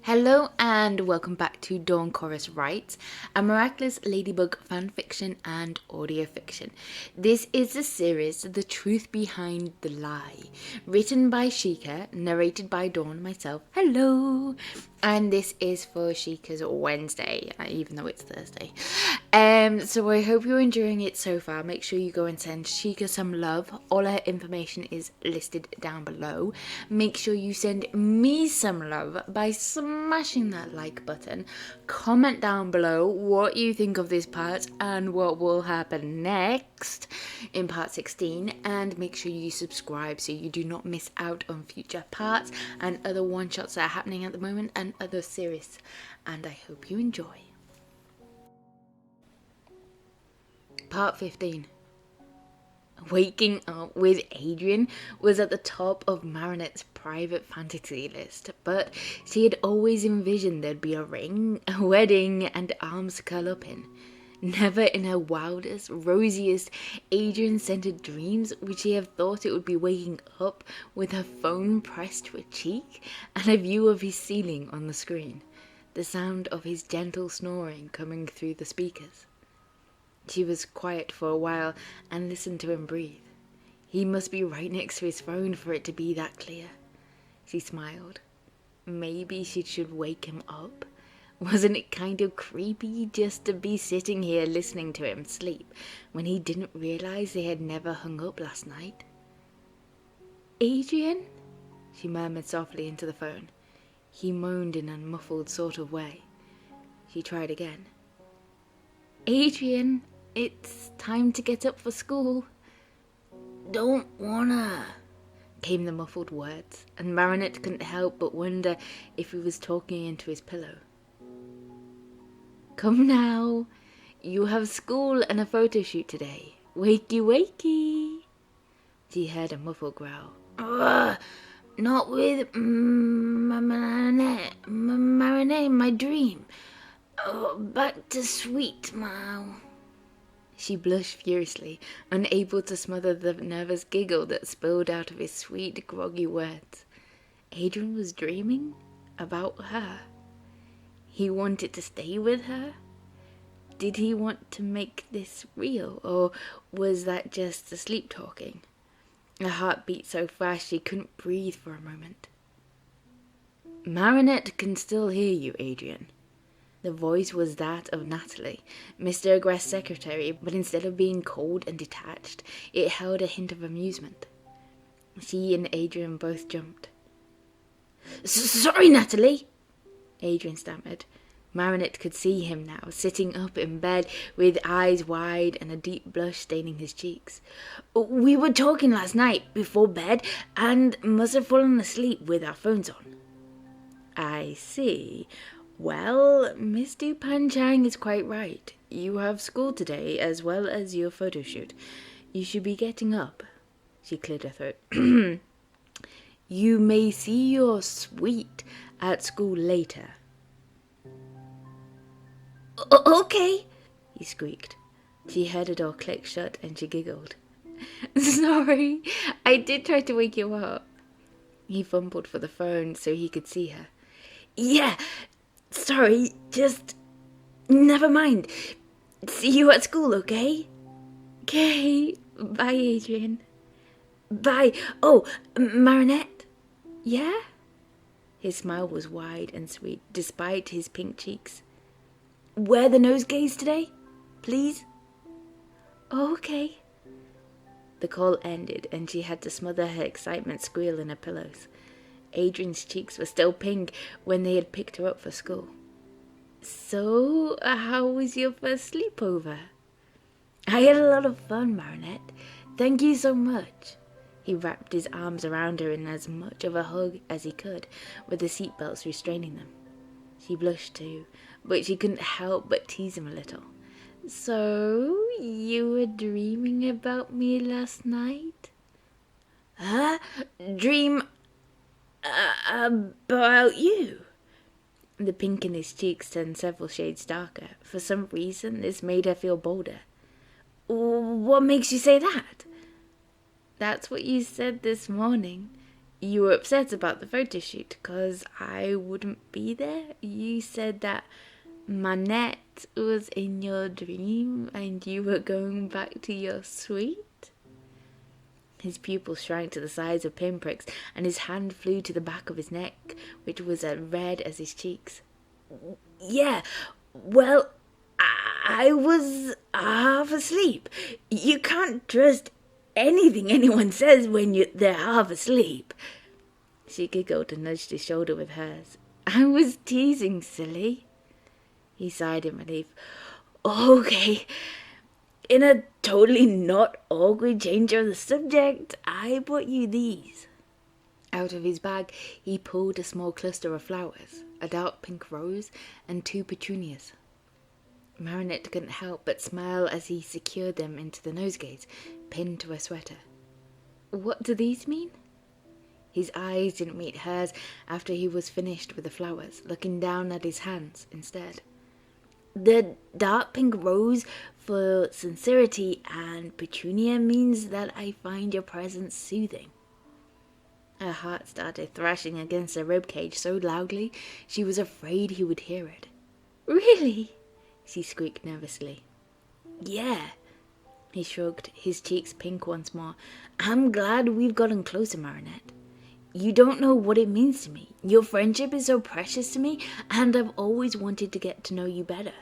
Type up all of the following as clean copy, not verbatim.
Hello and welcome back to Dawn Chorus Writes, a Miraculous Ladybug fanfiction and audio fiction. This is the series The Truth Behind the Lie, written by Shika, narrated by Dawn, myself, hello, and this is for Shika's Wednesday, even though it's Thursday. So I hope you're enjoying it so far. Make sure you go and send Shika some love. All her information is listed down below. Make sure you send me some love by smashing that like button. Comment down below what you think of this part and what will happen next in part 16. And make sure you subscribe so you do not miss out on future parts and other one-shots that are happening at the moment and other series. And I hope you enjoy. Part 15. Waking up with Adrien was at the top of Marinette's private fantasy list, but she had always envisioned there'd be a ring, a wedding, and arms to curl up in. Never in her wildest, rosiest, Adrien-centered dreams would she have thought it would be waking up with her phone pressed to her cheek and a view of his ceiling on the screen, the sound of his gentle snoring coming through the speakers. She was quiet for a while and listened to him breathe. He must be right next to his phone for it to be that clear. She smiled. Maybe she should wake him up. Wasn't it kind of creepy just to be sitting here listening to him sleep when he didn't realize they had never hung up last night? Adrien? She murmured softly into the phone. He moaned in a muffled sort of way. She tried again. Adrien, it's time to get up for school. Don't wanna, came the muffled words, and Marinette couldn't help but wonder if he was talking into his pillow. Come now, you have school and a photo shoot today. Wakey wakey. She heard a muffled growl. Not with Marinette, my dream. Back to sweet now. She blushed furiously, unable to smother the nervous giggle that spilled out of his sweet, groggy words. Adrien was dreaming about her. He wanted to stay with her? Did he want to make this real, or was that just the sleep talking? Her heart beat so fast she couldn't breathe for a moment. Marinette can still hear you, Adrien. The voice was that of Natalie, Mr. Agrest's secretary, but instead of being cold and detached, it held a hint of amusement. She and Adrien both jumped. Sorry, Natalie, Adrien stammered. Marinette could see him now, sitting up in bed with eyes wide and a deep blush staining his cheeks. We were talking last night before bed and must have fallen asleep with our phones on. I see. Well, Miss Dupanchang is quite right. You have school today as well as your photo shoot. You should be getting up. She cleared her throat. You may see your suite at school later. Okay, he squeaked. She heard a door click shut and she giggled. Sorry, I did try to wake you up. He fumbled for the phone so he could see her. Yeah, sorry, just never mind. See you at school, okay? Okay, bye, Adrien. Bye. Oh, Marinette? Yeah? His smile was wide and sweet, despite his pink cheeks. Wear the nosegays today, please? Okay. The call ended and she had to smother her excitement squeal in her pillows. Adrien's cheeks were still pink when they had picked her up for school. So, how was your first sleepover? I had a lot of fun, Marinette. Thank you so much. He wrapped his arms around her in as much of a hug as he could, with the seatbelts restraining them. She blushed too, but she couldn't help but tease him a little. So, you were dreaming about me last night? Huh? Dream about you? The pink in his cheeks turned several shades darker. For some reason, this made her feel bolder. What makes you say that? That's what you said this morning. You were upset about the photo shoot because I wouldn't be there. You said that Marinette was in your dream and you were going back to your suite. His pupils shrank to the size of pinpricks and his hand flew to the back of his neck, which was as red as his cheeks. Yeah, well, I was half asleep. You can't trust anything anyone says when they're half asleep. She giggled and nudged his shoulder with hers. I was teasing, silly. He sighed in relief. Okay. In a totally not awkward change of the subject, I brought you these. Out of his bag, he pulled a small cluster of flowers, a dark pink rose and 2 petunias. Marinette couldn't help but smile as he secured them into the nosegays, pinned to her sweater. What do these mean? His eyes didn't meet hers after he was finished with the flowers, looking down at his hands instead. The dark pink rose for sincerity and petunia means that I find your presence soothing. Her heart started thrashing against her ribcage so loudly she was afraid he would hear it. Really? She squeaked nervously. Yeah. He shrugged, his cheeks pink once more. I'm glad we've gotten closer, Marinette. You don't know what it means to me. Your friendship is so precious to me, and I've always wanted to get to know you better.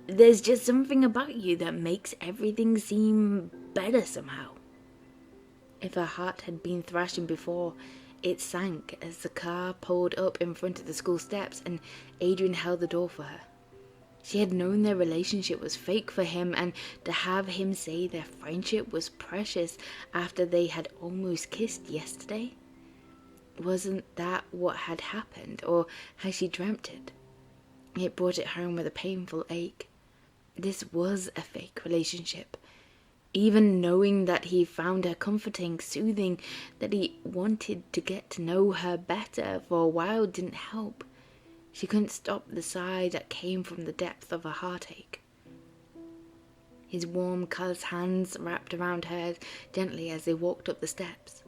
There's just something about you that makes everything seem better somehow. If her heart had been thrashing before, it sank as the car pulled up in front of the school steps and Adrien held the door for her. She had known their relationship was fake for him, and to have him say their friendship was precious after they had almost kissed yesterday? Wasn't that what had happened, or had she dreamt it? It brought it home with a painful ache. This was a fake relationship. Even knowing that he found her comforting, soothing, that he wanted to get to know her better for a while didn't help. She couldn't stop the sigh that came from the depth of her heartache. His warm, callous hands wrapped around hers gently as they walked up the steps.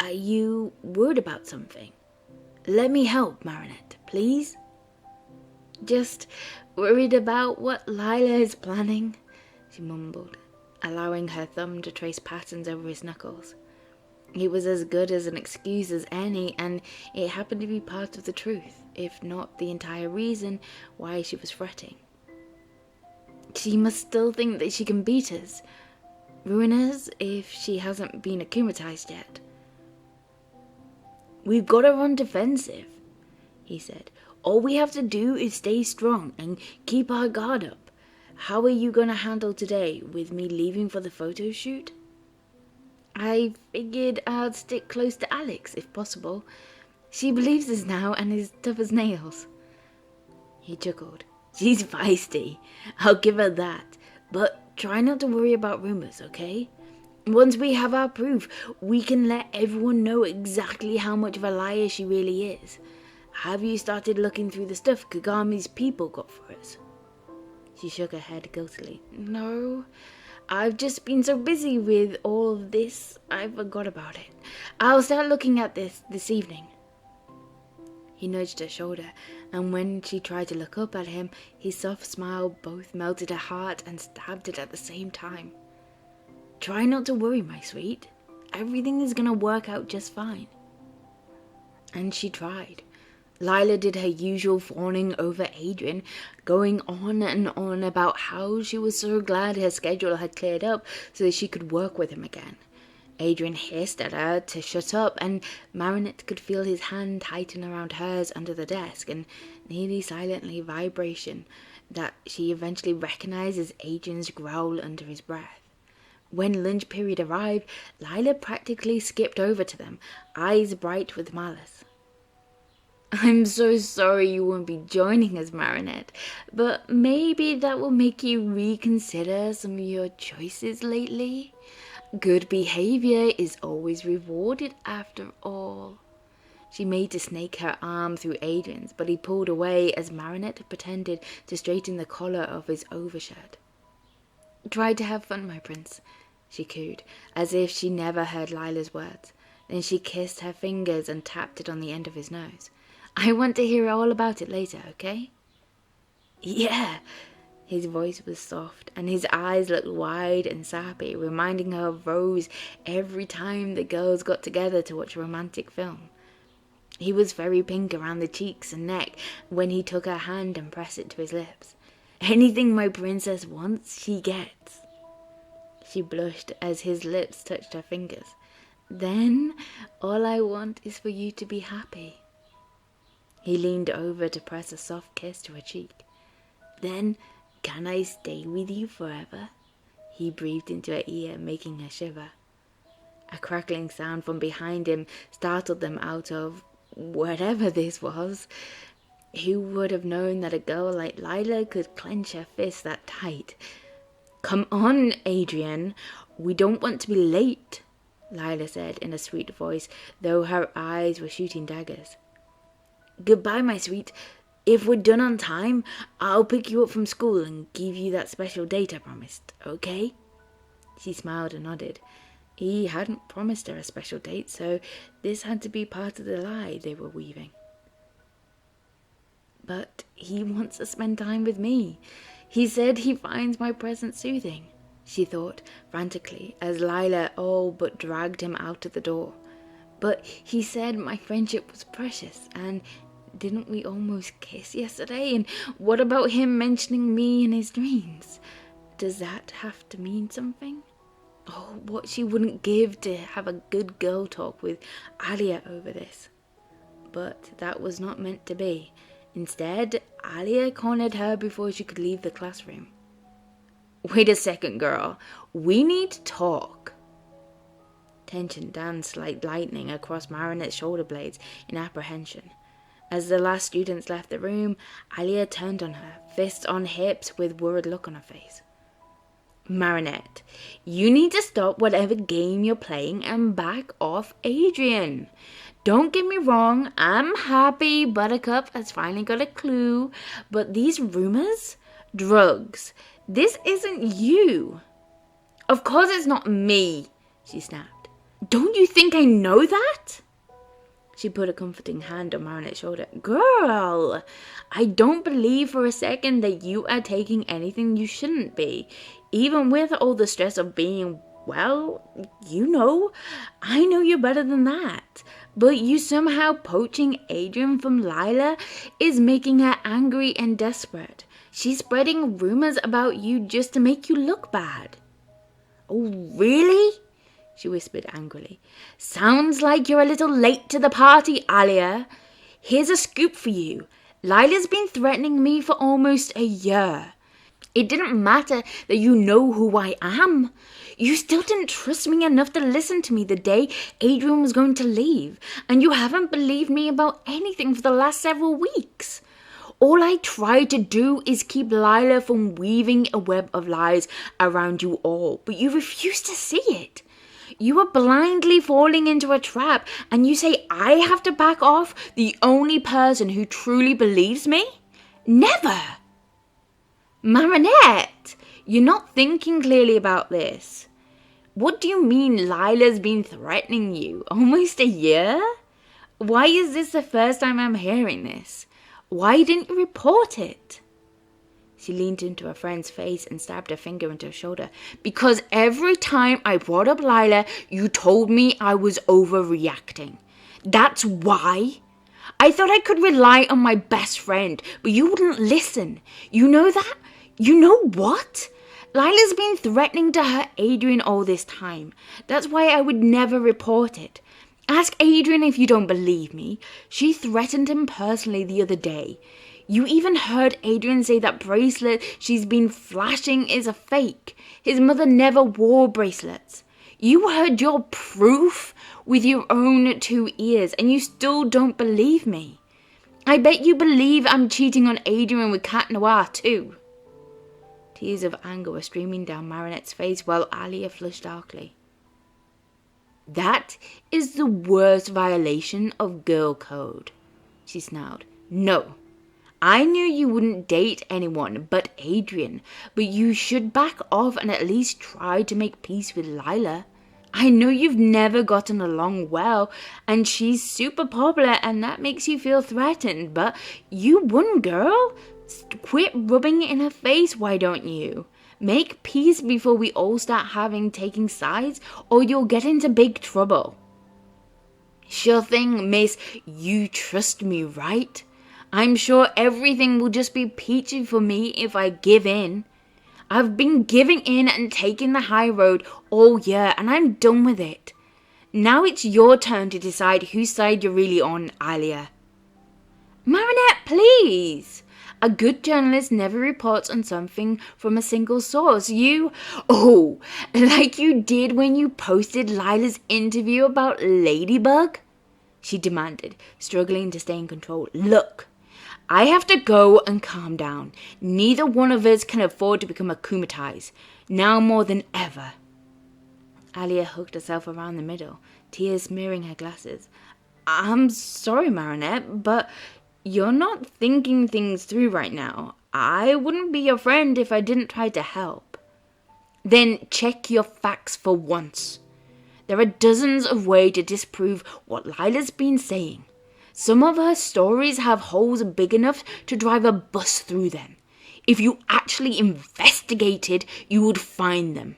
Are you worried about something? Let me help, Marinette, please. Just worried about what Lila is planning, she mumbled, allowing her thumb to trace patterns over his knuckles. It was as good as an excuse as any, and it happened to be part of the truth, if not the entire reason why she was fretting. She must still think that she can beat us, ruin us if she hasn't been akumatized yet. We've got to run defensive, he said. All we have to do is stay strong and keep our guard up. How are you going to handle today with me leaving for the photo shoot? I figured I'd stick close to Alex if possible. She believes us now and is tough as nails. He chuckled. She's feisty. I'll give her that. But try not to worry about rumors, okay? Once we have our proof, we can let everyone know exactly how much of a liar she really is. Have you started looking through the stuff Kagami's people got for us? She shook her head guiltily. No, I've just been so busy with all of this, I forgot about it. I'll start looking at this evening. He nudged her shoulder, and when she tried to look up at him, his soft smile both melted her heart and stabbed it at the same time. Try not to worry, my sweet. Everything is going to work out just fine. And she tried. Lila did her usual fawning over Adrien, going on and on about how she was so glad her schedule had cleared up so that she could work with him again. Adrien hissed at her to shut up, and Marinette could feel his hand tighten around hers under the desk, and nearly silently vibration that she eventually recognized as Adrien's growl under his breath. When lunch period arrived, Lila practically skipped over to them, eyes bright with malice. I'm so sorry you won't be joining us, Marinette, but maybe that will make you reconsider some of your choices lately. Good behavior is always rewarded after all. She made to snake her arm through Adrien's, but he pulled away as Marinette pretended to straighten the collar of his overshirt. Try to have fun, my prince, she cooed, as if she never heard Lila's words. Then she kissed her fingers and tapped it on the end of his nose. I want to hear all about it later, okay? Yeah. His voice was soft, and his eyes looked wide and sappy, reminding her of Rose every time the girls got together to watch a romantic film. He was very pink around the cheeks and neck when he took her hand and pressed it to his lips. Anything my princess wants, she gets. She blushed as his lips touched her fingers. Then, all I want is for you to be happy. He leaned over to press a soft kiss to her cheek. Then, can I stay with you forever? He breathed into her ear, making her shiver. A crackling sound from behind him startled them out of whatever this was. Who would have known that a girl like Lila could clench her fist that tight? Come on, Adrien. We don't want to be late, Lila said in a sweet voice, though her eyes were shooting daggers. Goodbye, my sweet. If we're done on time, I'll pick you up from school and give you that special date I promised, okay? She smiled and nodded. He hadn't promised her a special date, so this had to be part of the lie they were weaving. But he wants to spend time with me. He said he finds my presence soothing, she thought frantically, as Lila all but dragged him out of the door. But he said my friendship was precious, and didn't we almost kiss yesterday? And what about him mentioning me in his dreams? Does that have to mean something? Oh, what she wouldn't give to have a good girl talk with Alya over this. But that was not meant to be. Instead, Alya cornered her before she could leave the classroom. Wait a second, girl. We need to talk. Tension danced like lightning across Marinette's shoulder blades in apprehension. As the last students left the room, Alya turned on her, fists on hips with worried look on her face. Marinette, you need to stop whatever game you're playing and back off Adrien. Don't get me wrong, I'm happy Buttercup has finally got a clue, but these rumors? Drugs. This isn't you. Of course it's not me, she snapped. Don't you think I know that? She put a comforting hand on Marinette's shoulder. Girl, I don't believe for a second that you are taking anything you shouldn't be. Even with all the stress of being, well, you know, I know you better than that. But you somehow poaching Adrien from Lila is making her angry and desperate. She's spreading rumors about you just to make you look bad. Oh, really? She whispered angrily. Sounds like you're a little late to the party, Alya. Here's a scoop for you. Lila's been threatening me for almost a year. It didn't matter that you know who I am. You still didn't trust me enough to listen to me the day Adrien was going to leave, and you haven't believed me about anything for the last several weeks. All I tried to do is keep Lila from weaving a web of lies around you all, but you refuse to see it. You are blindly falling into a trap, and you say I have to back off the only person who truly believes me? Never! Marinette, you're not thinking clearly about this. What do you mean Lila's been threatening you? Almost a year? Why is this the first time I'm hearing this? Why didn't you report it? She leaned into her friend's face and stabbed her finger into her shoulder. Because every time I brought up Lila, you told me I was overreacting. That's why. I thought I could rely on my best friend, but you wouldn't listen. You know that? You know what? Lila's been threatening to hurt Adrien all this time. That's why I would never report it. Ask Adrien if you don't believe me. She threatened him personally the other day. You even heard Adrien say that bracelet she's been flashing is a fake. His mother never wore bracelets. You heard your proof with your own 2 ears, and you still don't believe me. I bet you believe I'm cheating on Adrien with Cat Noir too. Tears of anger were streaming down Marinette's face while Alya flushed darkly. That is the worst violation of girl code, she snarled. No. I knew you wouldn't date anyone but Adrien, but you should back off and at least try to make peace with Lila. I know you've never gotten along well, and she's super popular, and that makes you feel threatened, but you won, girl. Quit rubbing it in her face, why don't you? Make peace before we all start taking sides, or you'll get into big trouble. Sure thing, miss. You trust me, right? I'm sure everything will just be peachy for me if I give in. I've been giving in and taking the high road all year, and I'm done with it. Now it's your turn to decide whose side you're really on, Alya. Marinette, please! A good journalist never reports on something from a single source. Oh, like you did when you posted Lila's interview about Ladybug? She demanded, struggling to stay in control. Look, I have to go and calm down. Neither one of us can afford to become akumatized, now more than ever. Alya hugged herself around the middle, tears smearing her glasses. I'm sorry, Marinette, but you're not thinking things through right now. I wouldn't be your friend if I didn't try to help. Then check your facts for once. There are dozens of ways to disprove what Lila's been saying. Some of her stories have holes big enough to drive a bus through them. If you actually investigated, you would find them.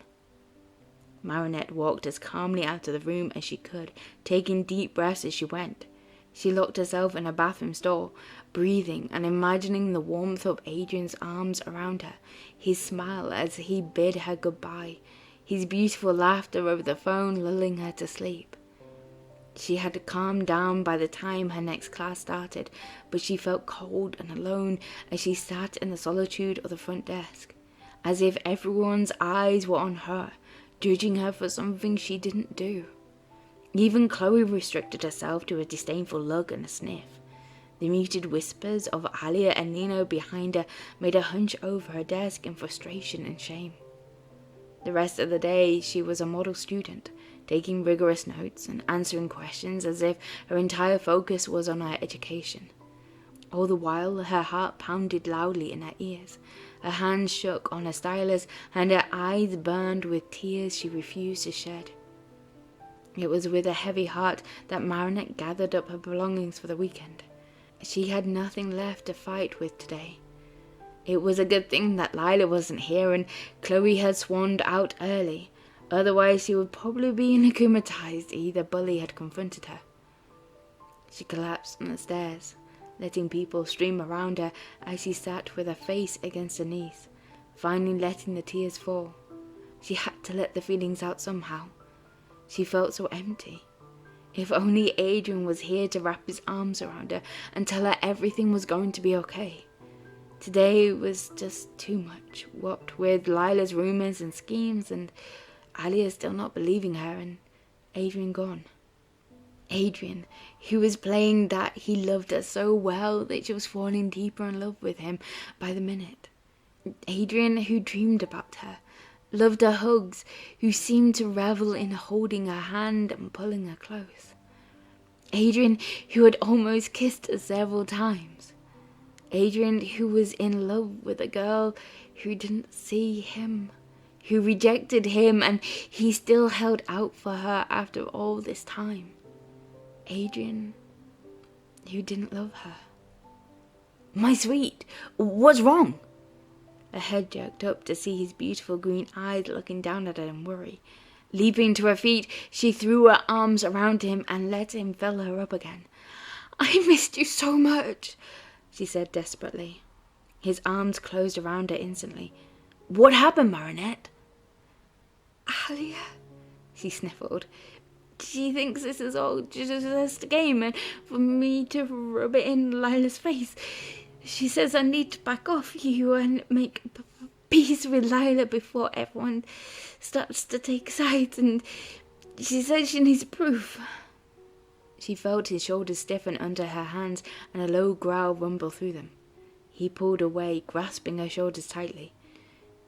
Marinette walked as calmly out of the room as she could, taking deep breaths as she went. She locked herself in a bathroom stall, breathing and imagining the warmth of Adrien's arms around her, his smile as he bid her goodbye, his beautiful laughter over the phone lulling her to sleep. She had calmed down by the time her next class started, but she felt cold and alone as she sat in the solitude of the front desk, as if everyone's eyes were on her, judging her for something she didn't do. Even Chloe restricted herself to a disdainful look and a sniff. The muted whispers of Alya and Nino behind her made her hunch over her desk in frustration and shame. The rest of the day she was a model student, taking rigorous notes and answering questions as if her entire focus was on her education. All the while her heart pounded loudly in her ears, her hands shook on her stylus, and her eyes burned with tears she refused to shed. It was with a heavy heart that Marinette gathered up her belongings for the weekend. She had nothing left to fight with today. It was a good thing that Lila wasn't here and Chloe had swarmed out early. Otherwise she would probably be anakumatized. Either bully had confronted her. She collapsed on the stairs, letting people stream around her as she sat with her face against her knees, finally letting the tears fall. She had to let the feelings out somehow. She felt so empty. If only Adrien was here to wrap his arms around her and tell her everything was going to be okay. Today was just too much, what with Lila's rumours and schemes, and Alya still not believing her, and Adrien gone. Adrien, who was playing that he loved her so well that she was falling deeper in love with him by the minute. Adrien, who dreamed about her, loved her hugs, who seemed to revel in holding her hand and pulling her close. Adrien, who had almost kissed her several times. Adrien, who was in love with a girl who didn't see him, who rejected him, and he still held out for her after all this time. Adrien, who didn't love her. My sweet, what's wrong? Her head jerked up to see his beautiful green eyes looking down at her in worry. Leaping to her feet, she threw her arms around him and let him fill her up again. I missed you so much, she said desperately. His arms closed around her instantly. What happened, Marinette? Alya, she sniffled. She thinks this is all just a game and for me to rub it in Lila's face. She says I need to back off you and make peace with Lila before everyone starts to take sides, and she says she needs proof. She felt his shoulders stiffen under her hands and a low growl rumble through them. He pulled away, grasping her shoulders tightly.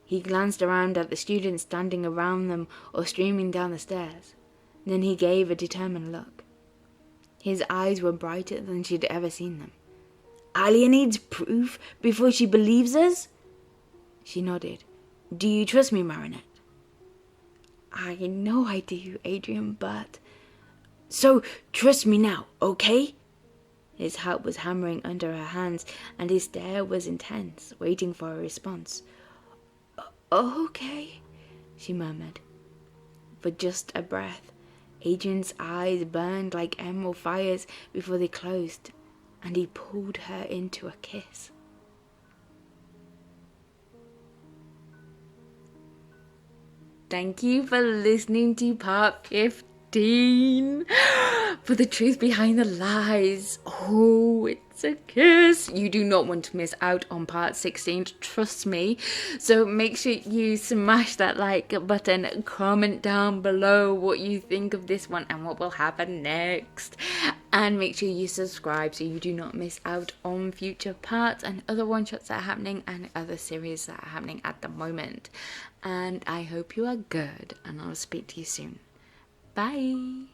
He glanced around at the students standing around them or streaming down the stairs. Then he gave a determined look. His eyes were brighter than she'd ever seen them. Alya needs proof before she believes us? She nodded. Do you trust me, Marinette? I know I do, Adrien, but... So, trust me now, okay? His heart was hammering under her hands, and his stare was intense, waiting for a response. Okay, she murmured. For just a breath, Adrien's eyes burned like emerald fires before they closed, and he pulled her into a kiss. Thank you for listening to part 15. For the truth behind the lies. Oh, it's a kiss. You do not want to miss out on part 16, trust me. So make sure you smash that like button, comment down below what you think of this one and what will happen next. And make sure you subscribe so you do not miss out on future parts and other one-shots that are happening and other series that are happening at the moment. And I hope you are good, and I'll speak to you soon. Bye!